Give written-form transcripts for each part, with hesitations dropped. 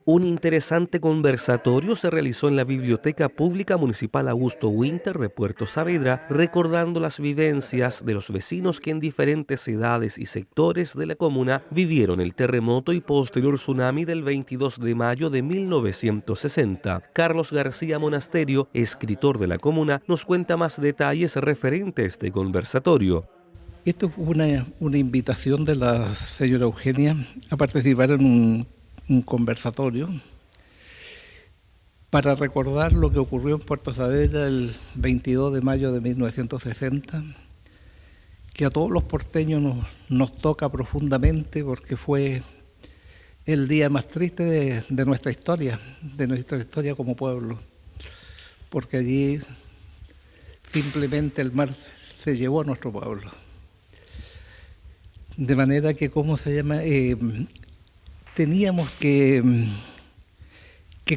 Un interesante conversatorio se realizó en la Biblioteca Pública Municipal Augusto Winter de Puerto Saavedra, recordando las vivencias de los vecinos que en diferentes edades y sectores de la comuna vivieron el terremoto y posterior tsunami del 22 de mayo de 1960. Carlos García Monasterio, escritor de la comuna, nos cuenta más detalles referentes a este conversatorio. Esto fue una invitación de la señora Eugenia a participar en un conversatorio para recordar lo que ocurrió en Puerto Saavedra el 22 de mayo de 1960, que a todos los porteños nos toca profundamente porque fue el día más triste de nuestra historia como pueblo, porque allí simplemente el mar se llevó a nuestro pueblo. De manera que, teníamos que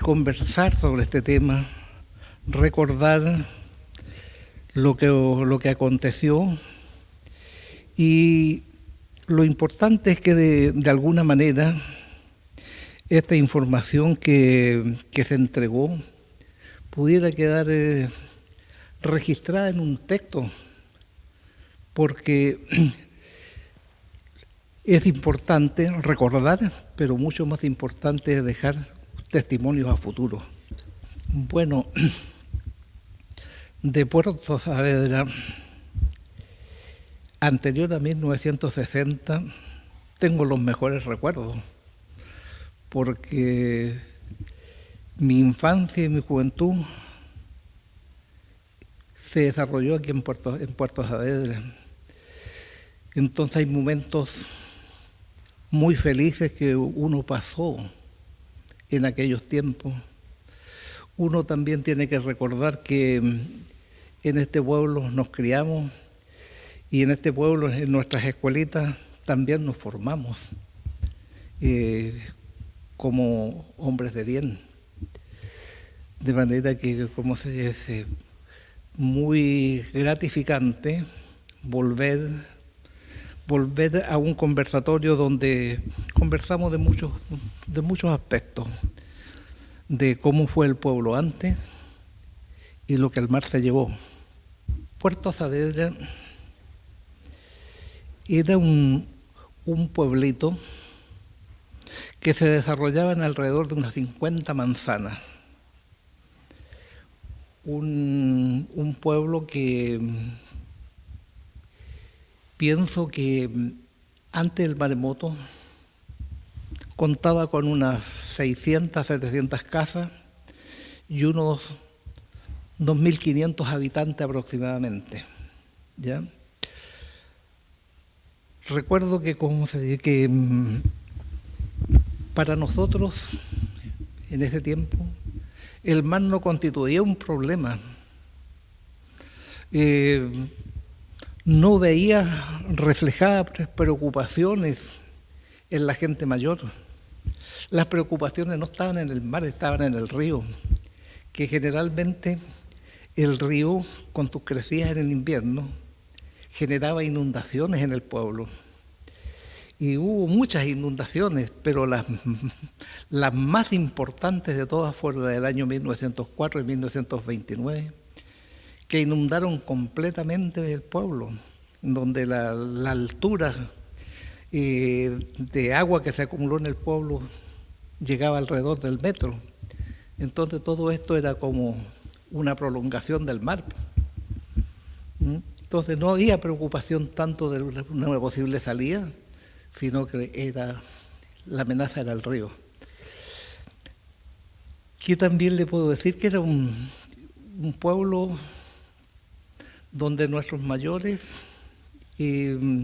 conversar sobre este tema, recordar lo que aconteció, y lo importante es que de alguna manera esta información que se entregó pudiera quedar registrada en un texto, porque es importante recordar, pero mucho más importante es dejar testimonios a futuro. Bueno, de Puerto Saavedra, anterior a 1960, tengo los mejores recuerdos, porque mi infancia y mi juventud se desarrolló aquí en Puerto Saavedra. Entonces hay momentos muy felices que uno pasó en aquellos tiempos. Uno también tiene que recordar que en este pueblo nos criamos y en este pueblo, en nuestras escuelitas, también nos formamos como hombres de bien. De manera que, como se dice, muy gratificante volver a un conversatorio donde conversamos de muchos aspectos, de cómo fue el pueblo antes y lo que el mar se llevó. Puerto Saavedra era un pueblito que se desarrollaba en alrededor de unas 50 manzanas. Un pueblo que pienso que antes del maremoto contaba con unas 600, 700 casas y unos 2.500 habitantes aproximadamente, ¿ya? Recuerdo que, para nosotros, en ese tiempo, el mar no constituía un problema. No veía reflejadas preocupaciones en la gente mayor. Las preocupaciones no estaban en el mar, estaban en el río, que generalmente el río, con sus crecidas en el invierno, generaba inundaciones en el pueblo. Y hubo muchas inundaciones, pero las más importantes de todas fueron del año 1904 y 1929, que inundaron completamente el pueblo, donde la altura de agua que se acumuló en el pueblo llegaba alrededor del metro. Entonces todo esto era como una prolongación del mar. Entonces no había preocupación tanto de una posible salida, sino que la amenaza era el río. Que también le puedo decir que era un pueblo donde nuestros mayores se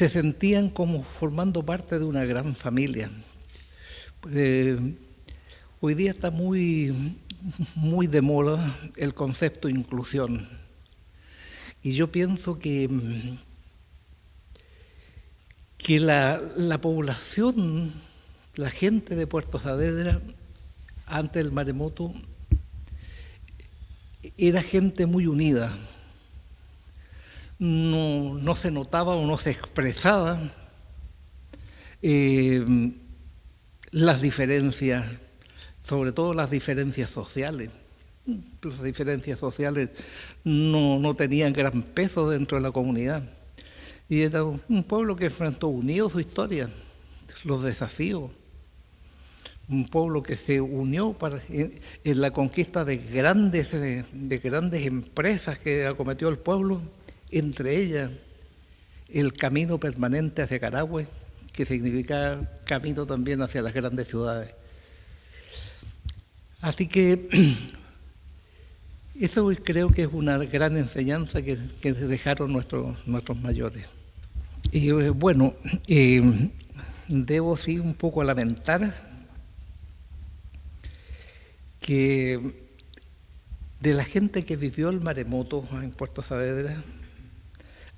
sentían como formando parte de una gran familia. Hoy día está muy de moda el concepto de inclusión. Y yo pienso que la población, la gente de Puerto Saavedra, antes del maremoto, era gente muy unida. No se notaba o no se expresaba las diferencias, sobre todo las diferencias sociales. Las diferencias sociales no tenían gran peso dentro de la comunidad. Y era un pueblo que enfrentó unido su historia, los desafíos. Un pueblo que se unió en la conquista de grandes empresas que acometió el pueblo, entre ellas el camino permanente hacia Carahue, que significa camino también hacia las grandes ciudades. Así que eso creo que es una gran enseñanza que dejaron nuestros mayores. Y bueno, debo sí un poco lamentar que de la gente que vivió el maremoto en Puerto Saavedra,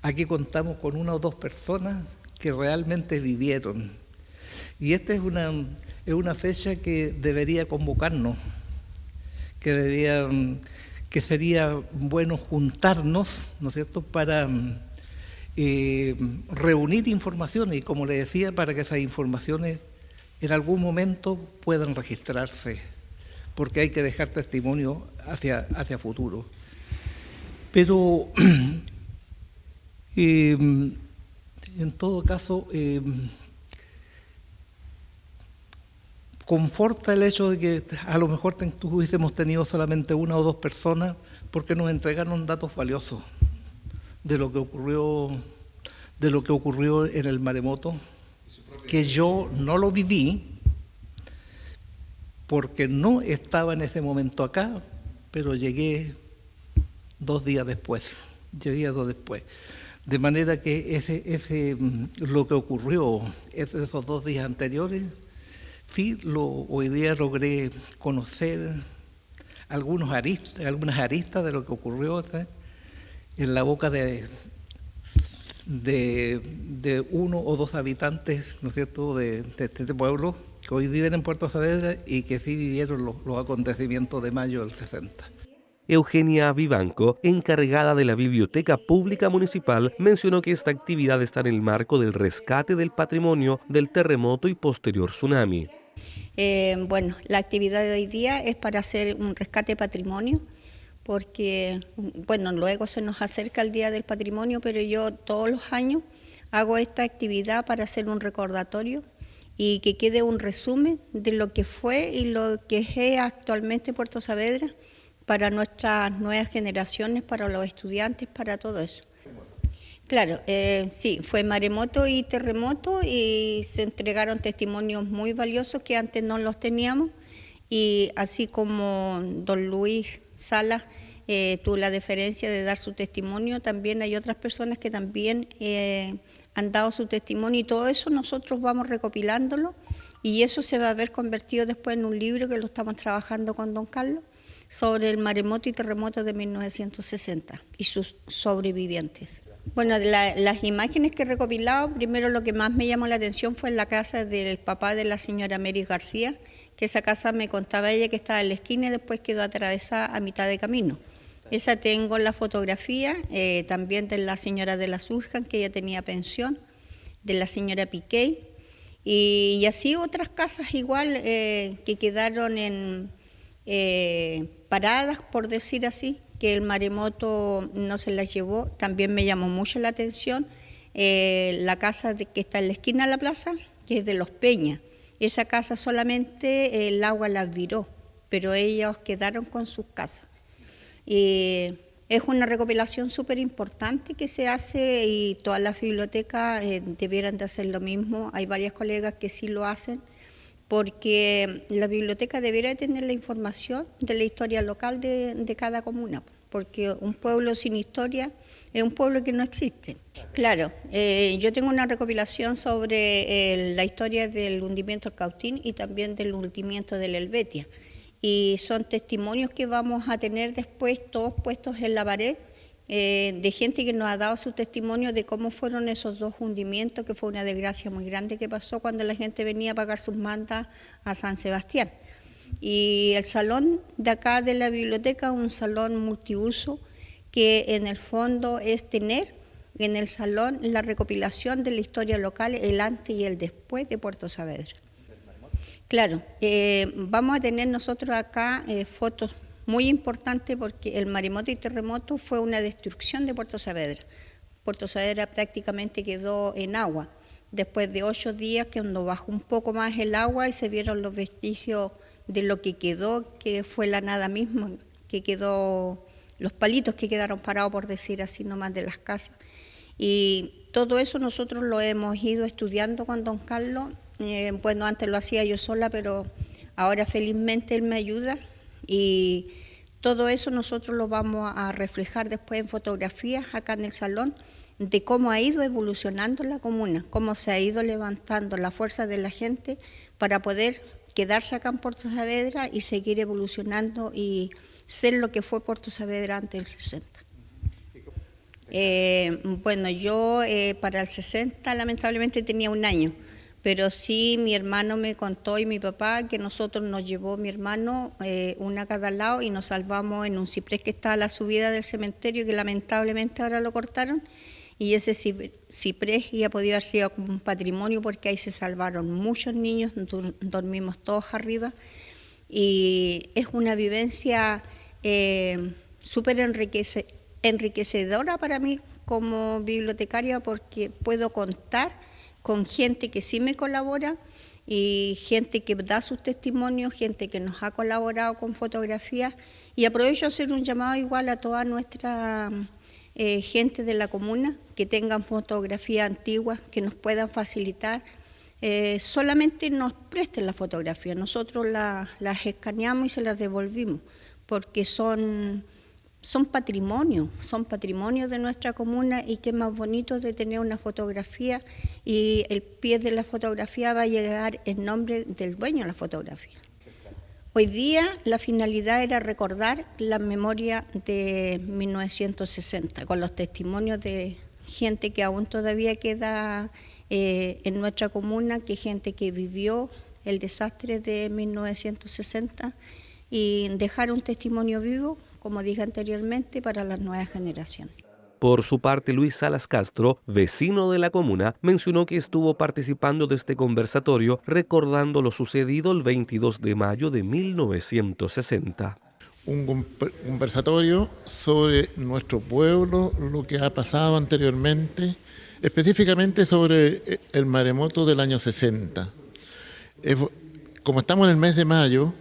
aquí contamos con 1 o 2 personas que realmente vivieron. Y esta es una fecha que debería convocarnos, que sería bueno juntarnos, ¿no es cierto?, para reunir informaciones y, como le decía, para que esas informaciones en algún momento puedan registrarse, porque hay que dejar testimonio hacia futuro. Pero en todo caso, conforta el hecho de que a lo mejor hubiésemos tenido solamente 1 o 2 personas, porque nos entregaron datos valiosos de lo que ocurrió en el maremoto, que yo no lo viví, porque no estaba en ese momento acá, pero llegué 2 días después. De manera que lo que ocurrió esos 2 días anteriores, sí, hoy día logré conocer algunas aristas de lo que ocurrió, ¿sabes?, en la boca de 1 o 2 habitantes, ¿no es cierto?, de este pueblo, que hoy viven en Puerto Saavedra y que sí vivieron los acontecimientos de mayo del 60. Eugenia Vivanco, encargada de la Biblioteca Pública Municipal, mencionó que esta actividad está en el marco del rescate del patrimonio del terremoto y posterior tsunami. Bueno, la actividad de hoy día es para hacer un rescate de patrimonio, porque, bueno, luego se nos acerca el Día del Patrimonio, pero yo todos los años hago esta actividad para hacer un recordatorio y que quede un resumen de lo que fue y lo que es actualmente Puerto Saavedra para nuestras nuevas generaciones, para los estudiantes, para todo eso. Claro, sí, fue maremoto y terremoto y se entregaron testimonios muy valiosos que antes no los teníamos, y así como don Luis Salas tuvo la deferencia de dar su testimonio, también hay otras personas que también han dado su testimonio, y todo eso nosotros vamos recopilándolo, y eso se va a ver convertido después en un libro que lo estamos trabajando con don Carlos, sobre el maremoto y terremoto de 1960 y sus sobrevivientes. Bueno, de las imágenes que he recopilado, primero lo que más me llamó la atención fue en la casa del papá de la señora Mary García, que esa casa me contaba ella que estaba en la esquina y después quedó atravesada a mitad de camino. Esa tengo la fotografía, también de la señora de la Surjan, que ella tenía pensión, de la señora Piquey, y así otras casas igual que quedaron paradas, por decir así, que el maremoto no se las llevó. También me llamó mucho la atención la casa que está en la esquina de la plaza, que es de los Peñas. Esa casa solamente el agua la viró, pero ellos quedaron con sus casas. Y es una recopilación súper importante que se hace, y todas las bibliotecas debieran de hacer lo mismo. Hay varias colegas que sí lo hacen, porque la biblioteca debiera tener la información de la historia local de cada comuna, porque un pueblo sin historia es un pueblo que no existe. Claro, yo tengo una recopilación sobre la historia del hundimiento del Cautín y también del hundimiento del Helvetia, y son testimonios que vamos a tener después todos puestos en la pared, de gente que nos ha dado su testimonio de cómo fueron esos 2 hundimientos, que fue una desgracia muy grande que pasó cuando la gente venía a pagar sus mandas a San Sebastián. Y el salón de acá de la biblioteca, un salón multiuso, que en el fondo es tener en el salón la recopilación de la historia local, el antes y el después de Puerto Saavedra. Claro, vamos a tener nosotros acá fotos muy importantes porque el maremoto y terremoto fue una destrucción de Puerto Saavedra. Puerto Saavedra prácticamente quedó en agua. Después de 8 días, que cuando bajó un poco más el agua y se vieron los vestigios de lo que quedó, que fue la nada misma, que quedó, los palitos que quedaron parados, por decir así nomás, de las casas. Y todo eso nosotros lo hemos ido estudiando con don Carlos. Bueno, antes lo hacía yo sola, pero ahora felizmente él me ayuda y todo eso nosotros lo vamos a reflejar después en fotografías acá en el salón de cómo ha ido evolucionando la comuna, cómo se ha ido levantando la fuerza de la gente para poder quedarse acá en Puerto Saavedra y seguir evolucionando y ser lo que fue Puerto Saavedra antes del 60. Bueno, yo para el 60 lamentablemente tenía 1 año, pero sí mi hermano me contó y mi papá que nosotros nos llevó mi hermano una a cada lado y nos salvamos en un ciprés que está a la subida del cementerio, que lamentablemente ahora lo cortaron, y ese ciprés ya podía haber sido como un patrimonio porque ahí se salvaron muchos niños, dormimos todos arriba y es una vivencia súper enriquecedora para mí como bibliotecaria porque puedo contar con gente que sí me colabora y gente que da sus testimonios, gente que nos ha colaborado con fotografías y aprovecho a hacer un llamado igual a toda nuestra gente de la comuna que tengan fotografías antiguas que nos puedan facilitar. Solamente nos presten la fotografía, nosotros las escaneamos y se las devolvimos porque son patrimonio de nuestra comuna y qué más bonito de tener una fotografía y el pie de la fotografía va a llegar en nombre del dueño de la fotografía. Hoy día la finalidad era recordar la memoria de 1960 con los testimonios de gente que aún todavía queda en nuestra comuna, que gente que vivió el desastre de 1960 y dejar un testimonio vivo, como dije anteriormente, para las nuevas generaciones. Por su parte, Luis Salas Castro, vecino de la comuna, mencionó que estuvo participando de este conversatorio recordando lo sucedido el 22 de mayo de 1960. Un conversatorio sobre nuestro pueblo, lo que ha pasado anteriormente, específicamente sobre el maremoto del año 60. Como estamos en el mes de mayo,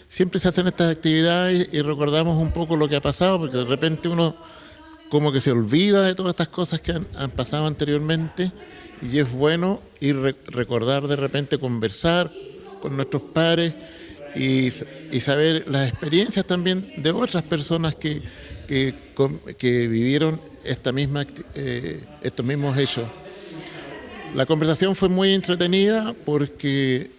siempre se hacen estas actividades y recordamos un poco lo que ha pasado, porque de repente uno como que se olvida de todas estas cosas que han pasado anteriormente y es bueno ir recordar de repente, conversar con nuestros pares y saber las experiencias también de otras personas que vivieron estos mismos hechos. La conversación fue muy entretenida porque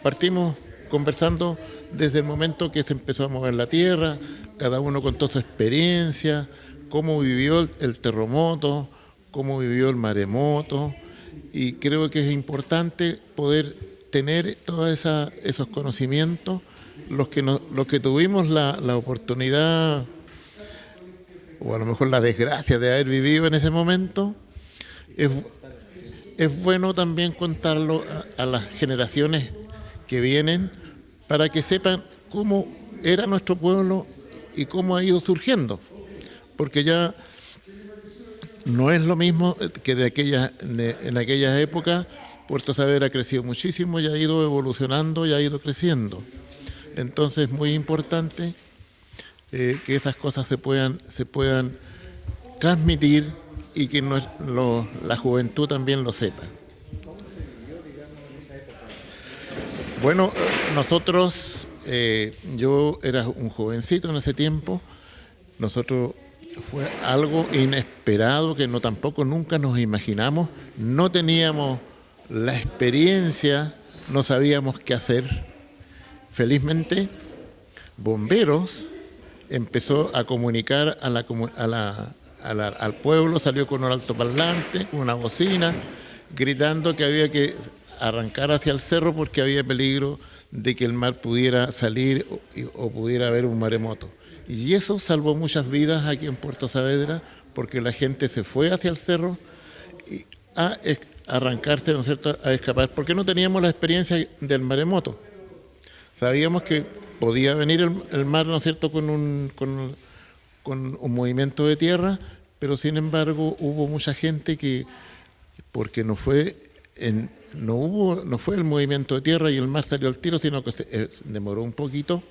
partimos conversando desde el momento que se empezó a mover la tierra, cada uno contó su experiencia, cómo vivió el terremoto, cómo vivió el maremoto, y creo que es importante poder tener todos esos conocimientos, los que tuvimos la oportunidad, o a lo mejor la desgracia de haber vivido en ese momento, es bueno también contarlo a las generaciones que vienen, para que sepan cómo era nuestro pueblo y cómo ha ido surgiendo, porque ya no es lo mismo que en aquellas épocas. Puerto Saavedra ha crecido muchísimo y ha ido evolucionando y ha ido creciendo. Entonces es muy importante que esas cosas se puedan transmitir y que la juventud también lo sepa. Bueno, nosotros, yo era un jovencito en ese tiempo, nosotros fue algo inesperado que tampoco nunca nos imaginamos, no teníamos la experiencia, no sabíamos qué hacer. Felizmente, Bomberos empezó a comunicar al pueblo, salió con un altoparlante, con una bocina, gritando que había que arrancar hacia el cerro porque había peligro de que el mar pudiera salir o pudiera haber un maremoto. Y eso salvó muchas vidas aquí en Puerto Saavedra, porque la gente se fue hacia el cerro a arrancarse, ¿no es cierto?, a escapar, porque no teníamos la experiencia del maremoto. Sabíamos que podía venir el mar, ¿no es cierto?, con un movimiento de tierra, pero sin embargo hubo mucha gente que, porque no fue el movimiento de tierra y el mar salió al tiro, sino que se demoró un poquito,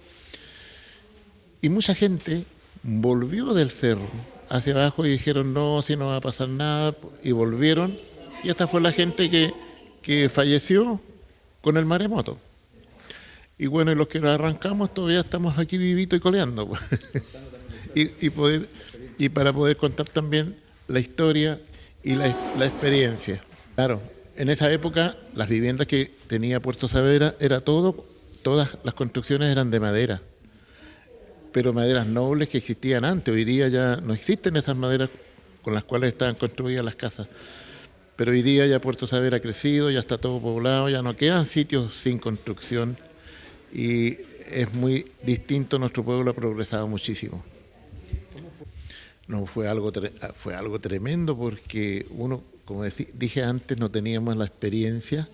y mucha gente volvió del cerro hacia abajo y dijeron, no, si no va a pasar nada, y volvieron, y esta fue la gente que falleció con el maremoto. Y bueno, y los que nos arrancamos todavía estamos aquí vivitos y coleando. y para poder contar también la historia y la experiencia. Claro, en esa época las viviendas que tenía Puerto Saavedra todas las construcciones eran de madera, pero maderas nobles que existían antes. Hoy día ya no existen esas maderas con las cuales estaban construidas las casas. Pero hoy día ya Puerto Saavedra ha crecido, ya está todo poblado, ya no quedan sitios sin construcción y es muy distinto, nuestro pueblo ha progresado muchísimo. No, fue algo tremendo porque uno, como dije antes, no teníamos la experiencia.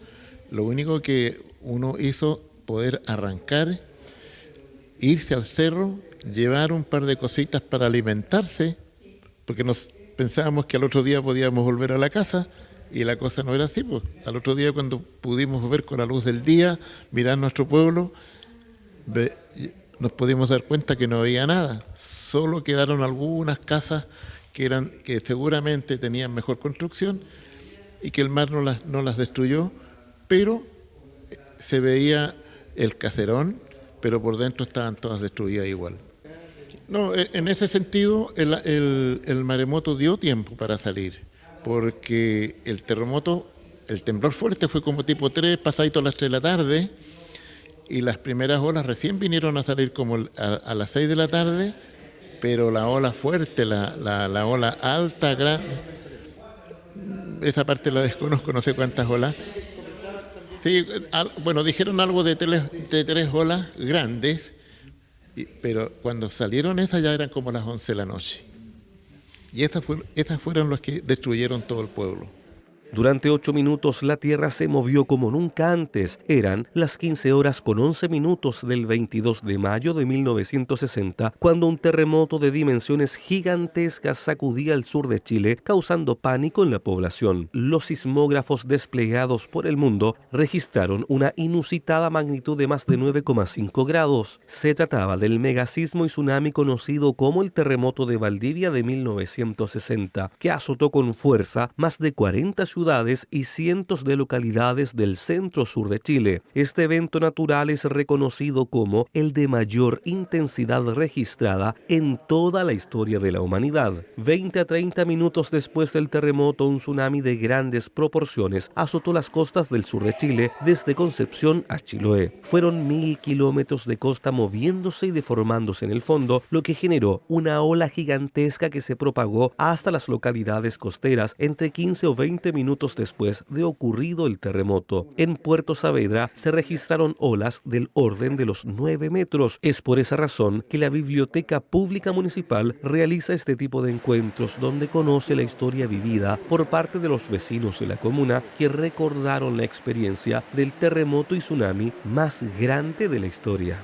Lo único que uno hizo, poder arrancar, irse al cerro, llevar un par de cositas para alimentarse, porque pensábamos que al otro día podíamos volver a la casa, y la cosa no era así, pues. Al otro día, cuando pudimos ver con la luz del día, mirar nuestro pueblo, nos pudimos dar cuenta que no había nada. Solo quedaron algunas casas que seguramente tenían mejor construcción y que el mar no las destruyó, pero se veía el caserón, pero por dentro estaban todas destruidas igual. No, en ese sentido, el maremoto dio tiempo para salir, porque el temblor fuerte fue como tipo 3, pasadito a las 3 de la tarde, y las primeras olas recién vinieron a salir como a las 6 de la tarde, pero la ola fuerte, la ola alta, grande, esa parte la desconozco, no sé cuántas olas. Sí, bueno, dijeron algo de 3 olas grandes, pero cuando salieron esas ya eran como las 11 de la noche. Y estas fueron las que destruyeron todo el pueblo. Durante 8 minutos la tierra se movió como nunca antes. Eran las 15:11 del 22 de mayo de 1960, cuando un terremoto de dimensiones gigantescas sacudía el sur de Chile, causando pánico en la población. Los sismógrafos desplegados por el mundo registraron una inusitada magnitud de más de 9,5 grados. Se trataba del megasismo y tsunami conocido como el terremoto de Valdivia de 1960, que azotó con fuerza más de 40 ciudades y cientos de localidades del centro-sur de Chile. Este evento natural es reconocido como el de mayor intensidad registrada en toda la historia de la humanidad. 20 a 30 minutos después del terremoto, un tsunami de grandes proporciones azotó las costas del sur de Chile, desde Concepción a Chiloé. Fueron 1000 kilómetros de costa moviéndose y deformándose en el fondo, lo que generó una ola gigantesca que se propagó hasta las localidades costeras entre 15 o 20 minutos después de ocurrido el terremoto. En Puerto Saavedra se registraron olas del orden de los 9 metros. Es por esa razón que la Biblioteca Pública Municipal realiza este tipo de encuentros donde conoce la historia vivida por parte de los vecinos de la comuna que recordaron la experiencia del terremoto y tsunami más grande de la historia.